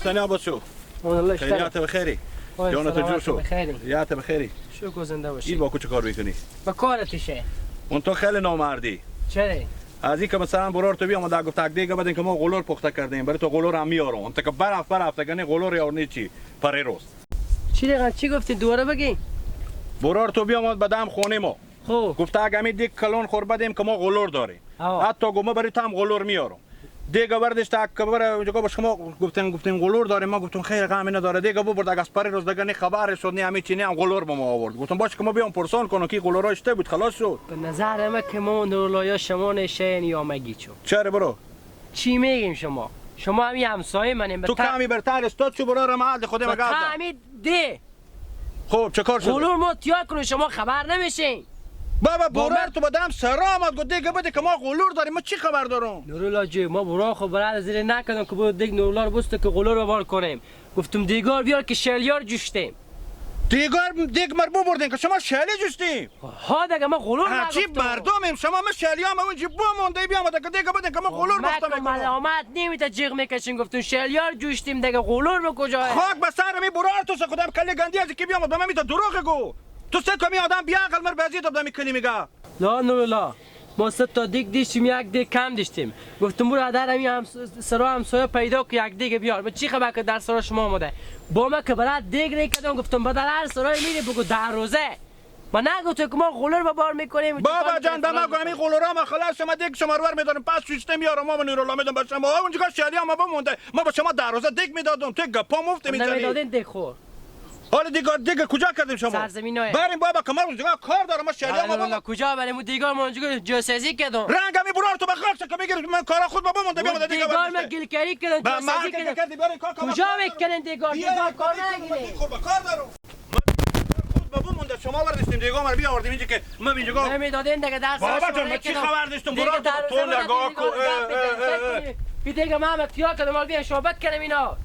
شلونی عباس شو؟ خیریات بخیری؟ جانت جو شو؟ خیریات بخیری؟ شکر زنده باشی. این با کو چه کار میکنی؟ با کارتشه. اون تو خیلی نامردی. چرا؟ از این که مثلا برار تو بیام دا گفت دیگه بعد اینکه ما قلور پخته کردیم برای تو قلور هم میارم. اون که برف تگنی قلور یا چی؟ پره روز. چی گفتی دوباره بگی؟ برار تو بیام بعدم خونه ما. خب. گفت اگه می دیگه کلون خور بدیم که ما قلور داریم. حتی گفت ما برای تو هم قلور میارم. دیگه بردش تا کبر اونجا با شما گفتیم قلور داریم ما گفتم خیر غمی نداره دیگه برد اگه از پره روز دیگه خبر شد نه همین چینی هم قلور به ما آورد گفتم باشه که ما بیام پرسان کنم که قلورا اشته بود خلاص شد به نظر من که ما نورلله شما نشین یا مگی چو چرا برو چی میگیم شما همین همسایه منیم تو کمی برتر استاد چو برا محل خود ما گفت همین ده خب چه کار شد قلور ما تیار کنیم شما خبر نمیشین بابا برار تو بدم سلامت گفت دیگه بده که ما قلور داریم ما چی خبر دارم نورلله جی ما برا خو برای زیر نکردم که بود دیگه نورلله رو بسته که قلور رو بار کنیم گفتم دیگار بیار که شلیار جوشتیم دیگه مربو بردین که شما شلی جوشتیم ها دیگه ما قلور نگفتم عجیب مردمیم شما ما شلیام اون جیب مونده بیام دیگه بدین که ما قلور بخته میکنم ملامت نمیته جیغ میکشین گفتم شلیار جوشتیم دیگه قلور به کجاه خاک به سر می برار تو خودم کلی گندی از کی بیام به من میته دروغ گو تو سه کمی آدم بیا عقل مر بازی تو میکنی میگه لا نورلله ما سه تا دیگ دیشتیم یک دیگ کم دیشتیم گفتم برو در هم سرا همسایه پیدا که یک دیگ بیار من چی خبر که در سرا شما آمده با ما که برات دیگ ریکدم گفتم با در هر سرای میری بگو در روزه ما نگفتم که ما قلور به بار میکنیم بابا جان به ما گمی قلورا ما خلاص شما دیگ شما رو میداریم پس شیشته میارم ما نورلله میدم به شما اونجا شلی ما بمونده ما به شما در روزه دیگ میدادم تو گپا مفت میزنی نمیدادین دیگ خور حالا دیگه کجا کردیم شما سرزمینای بریم بابا کمر اونجا کار دارم ما شلی ما بابا کجا بریم دیگار ما اونجا جاسازی کردم رنگمی برار تو بخاطر که میگیری من کارا خود بابا مونده بیام دیگه دیگار ما گیلکاری کردم جاسازی کردم کجا میکنن دیگار کار نگیرین خب کار دارم خود بابا مونده شما وردیستیم دیگه ما بیا آوردیم اینجا که ما اینجا نمیدادین دیگه درس بابا جان چی خبر داشتم برار تو نگاه کو دیگه ما تیار کردم مال بیا شوبت کنیم اینا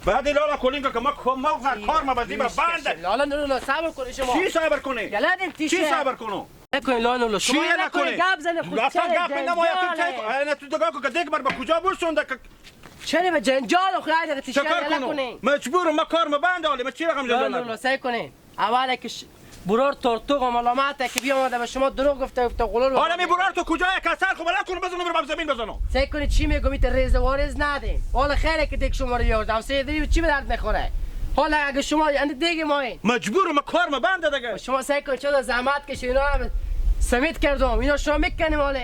بعد لالا کولینگا که ما کار ما بزنیم بنده لالا نورلله صبر کنی شما چی صبر کنی یلادین تیشه چی صبر کنم نکنی لالا نورلله شما نکنی گپ زنه خود اصلا گپ نمایا تو نه تو دگاه که دیگه مر به کجا برسونده که چرا به جنجال خود دیگه تیشه نکنی مجبورم ما کار ما بنده ولی ما چی رقم لالا نورلله سعی کنین اوله که برار تورتوق و ملامته که بیامده به شما دروغ گفته قلور حالا می برار تو کجا کسر خب بلند کنم بزنم رو زمین بزنم سعی کنید چی میگم میت ریز وارز ندیم حالا خیره که دیگه شما رو یاردم سه دیگه چی به درد نخوره حالا اگه شما اند دیگه ما این مجبورم کار ما بنده دیگه شما سعی کنید چرا زحمت کشید اینا هم سمیت کردم اینا شما میکنیم حالا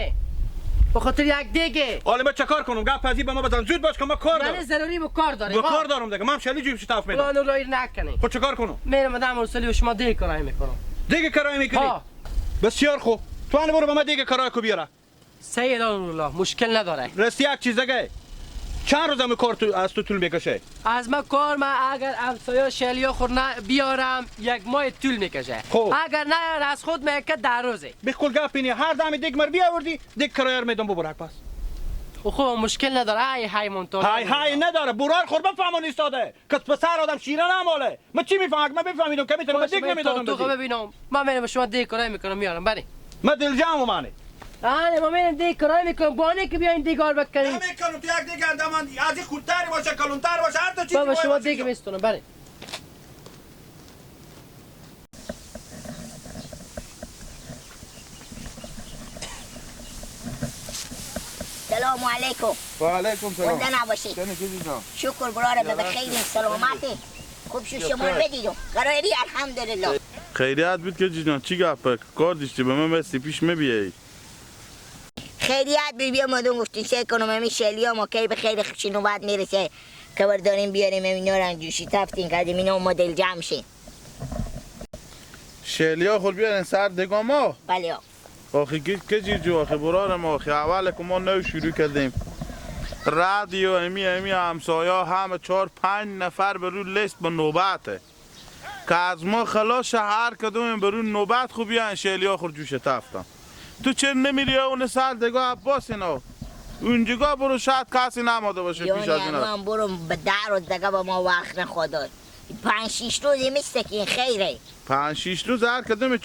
به خاطر یک دیگه حالا ما چه کار کنم گپ پذی به ما بزن زود باش که ما کار داریم یعنی ضروری به کار داریم کار دارم دیگه من شلی جیب شتاف میدم لالا نورلله نکنید خب چه کار کنم میرم مدام رسولی و شما دیگه کارای میکنم دیگه کارای میکنی بسیار خوب تو ان برو با ما دیگه کارای کو بیاره سید نورلله مشکل نداره راستی یک چیز دیگه چند روزم کار تو از تو طول میکشه از ما کار ما اگر همسایه شلیا خور بیارم یک ماه طول میکشه اگر نه از خود میکه در روزه بخول گپینی هر دم دیگ مر بیاوردی دیگ کرایه میدم ببرک پس خب مشکل نداره های مونتون های نداره برار خور بفهمون ایستاده که پسر آدم شیره نماله من چی میفهمم من بفهمیدم که میتونم دیگ نمیدادم تو ببینم من میرم شما دیگ کارای میکنم میارم بری من دلجام مانه ما میرم دیگ کارای میکنم بانه که بیاین دیگار بکنیم نمیکنم تو یک دیگ اردم از خودتری باشه کلونتر باشه هر تا چیزی بابا شما دیگ میستونم بری سلام علیکم و علیکم سلام زنده نباشی شکر براره به خیلی سلامتی خوب شو شما رو بدیدم قراری الحمدلله خیریت بود که جیجان چی گپه کار داشتی به من بستی پیش میبیایی خیریت بود بیا مدون گفتیم سه کنم همین شلیا ما که به خیلی خوشی نوبت میرسه که برداریم بیاریم همین نارن جوشی تفتین کردیم اینا مدل جمع شیم شلیا خود بیارن سر دگاما بله آخی که جیجو آخی برار ما آخی اول که ما نو شروع کردیم رادیو امی همسایه همه 4-5 نفر برو لیست به نوبته که از ما خلاص هر کدوم برو نوبت خوب بیان شلیا خود جوش تفتن تو چرا نمیری اون سر دگاه عباس اینا اونجا برو شاید کسی نماده باشه پیش از اینا من برو به در و دگاه با ما وقت نخواد 5-6 روزی مثل که این خیره 5-6 روز هر کدوم 4-5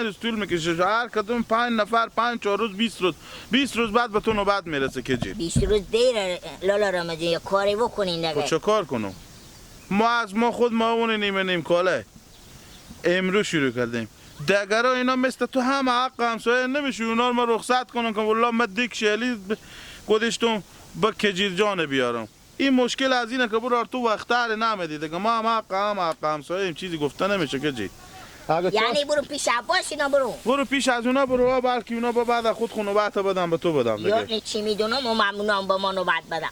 روز طول میکشه. هر کدوم 5 نفر 5-4 روز 20 روز 20 روز بعد به تو نوبت میرسه که جی 20 روز دیره لالا رمضان یا کاری بکنین دیگه. چه کار کنم؟ ما خود ما اون نیم کاله امروز شروع کردیم. دگرا اینا مثل تو هم حق همسایه نمیشه. اونا ما رخصت کنم که والله من دیک شیلی گذاشتم با کجیر جان بیارم. این مشکل از اینه که برو تو وقتار نمیدی دیگه. ما هم حق همسایه چیزی گفته نمیشه که جی. یعنی برو پیش عباس اینا برو پیش از اونا برو، بلکه اونا با بعد خود نوبت بدم به تو بدم دیگه. یعنی چی میدونم و ممنونم با ما نوبت بدم.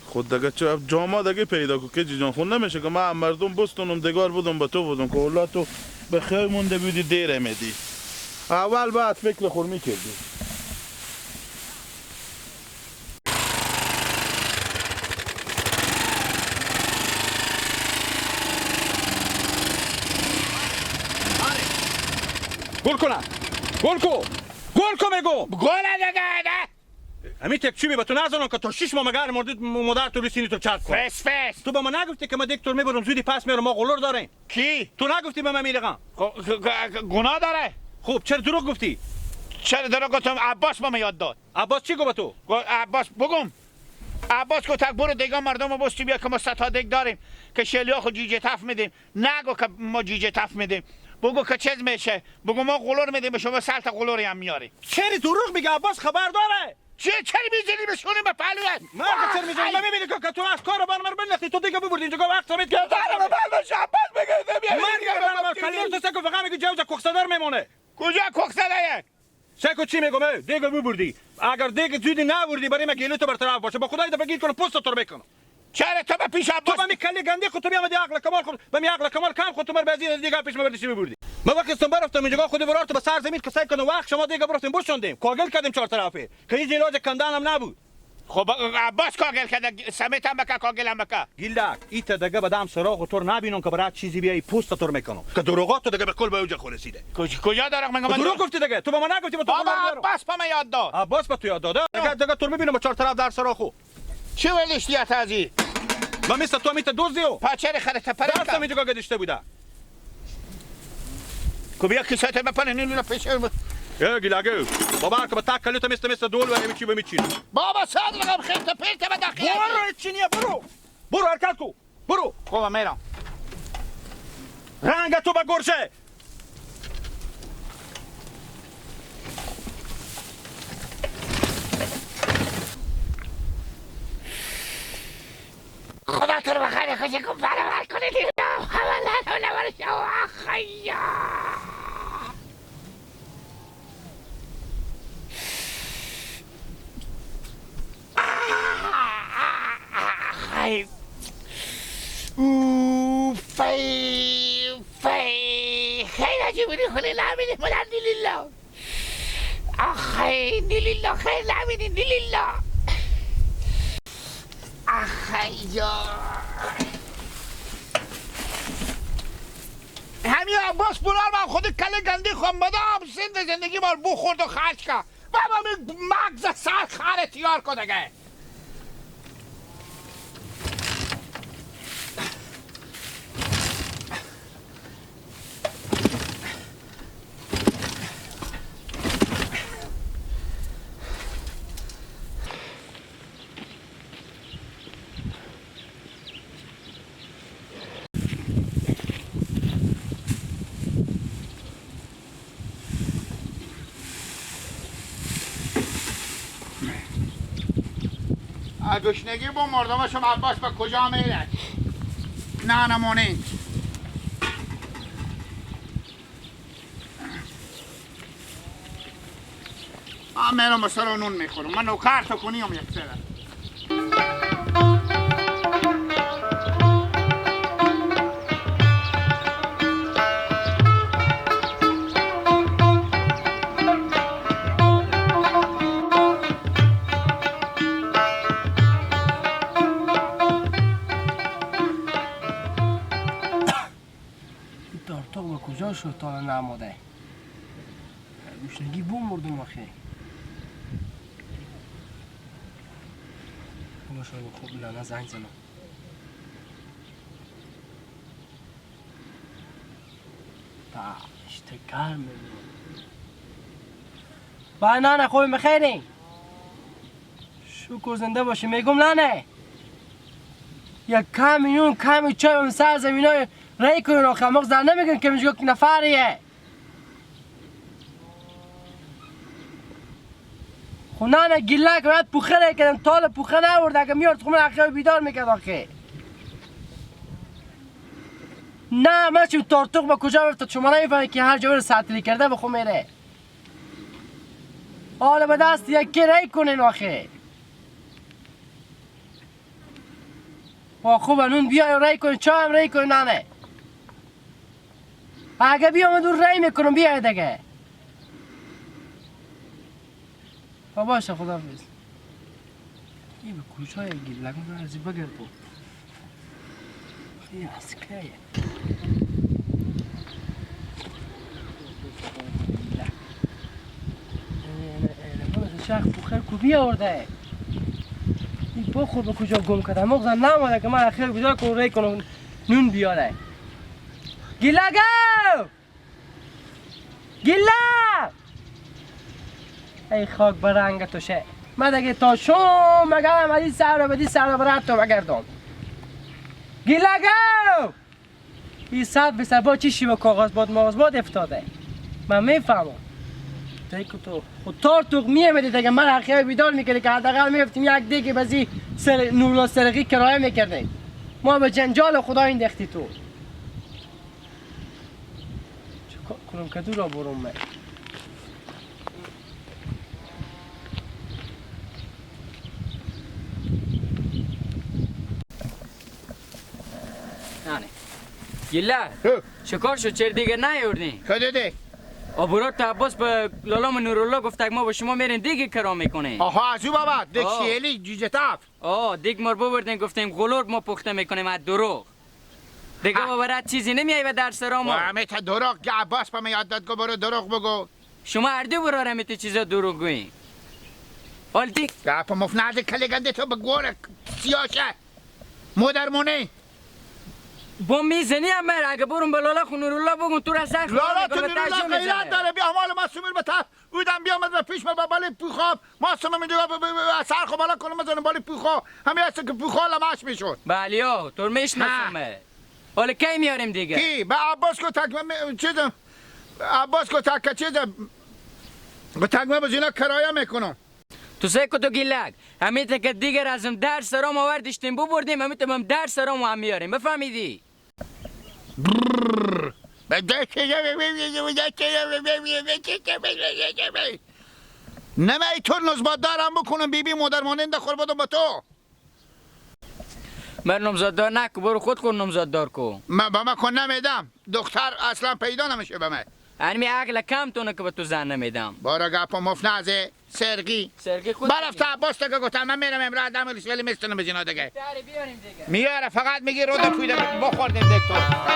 خود دیگه چه جاما دیگه پیدا کو که جان خون نمیشه که من مردم بستونم دگار بودم به تو بودم که والله تو به خیر مونده بودی دیر میدی. اول بعد فکر خور میکردی. گل کو میگو گل دیگه نه همین تکچی به تو نزنم که تو 6 ماه مگر مادر تو بسینی تو چت کن. فس تو به من نگفتی که ما دکتر میبرم زودی پس میرم ما غلور داریم. کی؟ تو نگفتی به من میرقم. گناه داره. خب چرا دروغ گفتی؟ چرا دروغ گفتم؟ عباس به من یاد داد. عباس چی گفت تو؟ عباس بگم. عباس گفت برو دیگه مردم رو بستی بیا که ما 100 تا دیگ داریم که شلیا خود جیجه تف میدیم. نگو که ما جیجه تف میدیم. بگو که چیز میشه. بگو ما غلور میدیم به شما 100 تا غلوری هم میاریم. چرا دروغ میگه؟ عباس خبر داره. چرا میزنی به شونه به پهلوت؟ من چرا میزنم؟ نمیبینی که تو از کار بر من بنفتی تو دیگه ببردی اینجا وقت سمیت که دارم بل بشه عباس بگه من دیگه کلیر تو سکو فقط میگه جوز کوخسدار میمونه. کجا کوخسده؟ سکو چی میگم؟ دیگه ببردی. اگر دیگه زودی نبردی برای من گیلو تو برطرف باشه با خدای بگید کنم پست تو رو بکنم. چرا تو به پیش عباس؟ تو به میکلی گندی خود تو بیام دی عقل کمال خود به می عقل کمال کم خود تو مر بازی دیگه پیش مبردی چی ببردی. ما وقتی استم برفتم اینجا خود برات به سر زمین که سعی کنم وقت شما دیگه برفتیم بوشوندیم کاگل کردیم 4 طرفه که هیچ علاج کندن هم نبود. خب عباس کاگل کرده سمیت هم بکا کاگل هم بکا. گیلک ایت دیگه بدم سراغ تو نبینم که برات چیزی بیای پوست تو رو میکنم که دروغات تو دیگه به کل به اوج خورسیده. کجا دارم من دروغ گفتی دیگه تو به من نگفتی. بابا عباس به من یاد داد. عباس به تو یاد داده دیگه تو میبینم با 4 طرف در سراغ خو چه ولش دیات ازی و مثل تو میت دوزیو پاچر خرته پره دستم اینجا گذاشته بوده. کو بیا کیسات بپن اینو پیش گیلک بابا که با تک کلیت مثل دول و میچی به میچین. بابا صادقم خیلی پیرت به داخل برو چینیه برو حرکت کو برو. خب میرم. رنگ تو به گرشه. خدا تو رو بخیر خوشی کن برابر کنه دیدم حوالا نمار شما خیا خیلی خیلی عجیبونی خلی لامینی مدن دیلیلا آخی دیلیلا خیلی لامینی دیلیلا آخیا همین عباس برار من خود کل گندی خواهم بدم سند زندگی مال بو خورد و خرج که بابا می مغز سر خر تیار کنگه گشنگی با مردمشم عباس به کجا میره؟ نه نمونین من میرم سر نون میخورم من نوکر تو کنیم یک سره کجا شد تا نماده گوشنگی بو مردم آخه باشه خوب لانه زنگ زنم اشتکر میمون با نانه خوبی بخیری شکر زنده باشی میگم نانه یک کامیون کمی چای اون سر زمین های رای کنین آخه مغز در نمیگن که میگه نفریه خو نانه گیلک باید پوخه رای کردم تال پوخه نورده اگه میارد خونه اخیای بیدار میکرد آخه نه من چون تارتوق با کجا برفتد شما نمیفهمید که هر جا سطری کرده بخو میره حالا به دست یکی رای کنین آخه خوبه نون بیای رای کنین چای هم رای کنین نانه اگه بیام دور رای میکنم بیای دیگه باشه خداحافظ این به کجای گیلک من ارزی بگردم خیلی اسکریه شخ بخیر کوبی آورده این بخور به کجا گم کرده مغزم نماده که من اخیر بیدار کنم رای کنم نون بیاره گیلکو گیلک ای خاک برنگ توشه من دیگه تا شام مگرم از این سر بدی سر برد تو بگردم گیلکو این سب به سبا چیشی با کاغذ باد مغز باد افتاده من میفهمم دیگه تو خود تارتوق میامدی دیگه من اخیای بیدار میکردی که حداقل میفتیم یک دیگه بزی نورلله سرقی کرایه میکردیم ما به جنجال خدا این دختی تو چکار کنم که دورا برم من گیلک شکار شد چرا دیگه نیوردی؟ کده آبورات عباس به لالام نورلله گفت ما با شما میرین دیگه کرام میکنه آها از او بابا دیگ شیلی جوجه تف دیگ ما رو ببردین گفتیم غلور ما پخته میکنیم از دروغ دیگه بابرات چیزی نمیایی و در سرام و همه تا دروغ که عباس پا میاد داد گو برو دروغ بگو شما هر دو براره میتی چیزا دروغ گویی حال دیگ گپا مفنده کلگنده تو بگوره سیاشه مادرمونه با میزنی هم بر اگه برون به لالا خون نورلله بگون تو را سر لالا تو نورلله غیرت داره بیا مال ما سمیر به تف بودم بیامد و پیش با بالی پوخاب ما سمیم اینجا سر خو بالا کنم بزنم بالی پوخا همه هست که پوخا لمش میشد بله تو میشناسمه حالا کی میاریم دیگه کی به عباس کو تک چیزم عباس کو تک چیزم به تکمه بزینا کرایه میکنم تو سیکو تو گیلک همیته که دیگر ازم در سرام آوردیشتیم ببردیم همیته هم در سرام هم میاریم بفهمیدی؟ نمی تو نزبات دارم بکنم بی مادر مانند خور بدم با تو من نمزاددار نکو برو خود کن نمزاددار کو من با من کن نمیدم دختر اصلا پیدا نمیشه به من هنمی عقل کم تونه که به تو زن نمیدم بارا گپا مفنزه سرگی خود برفت عباس دیگه گفتم من میرم امراه دم ولی میستونم بجینا دیگه بیاریم دیگه میاره فقط میگی رو پویده بخوردیم دکتر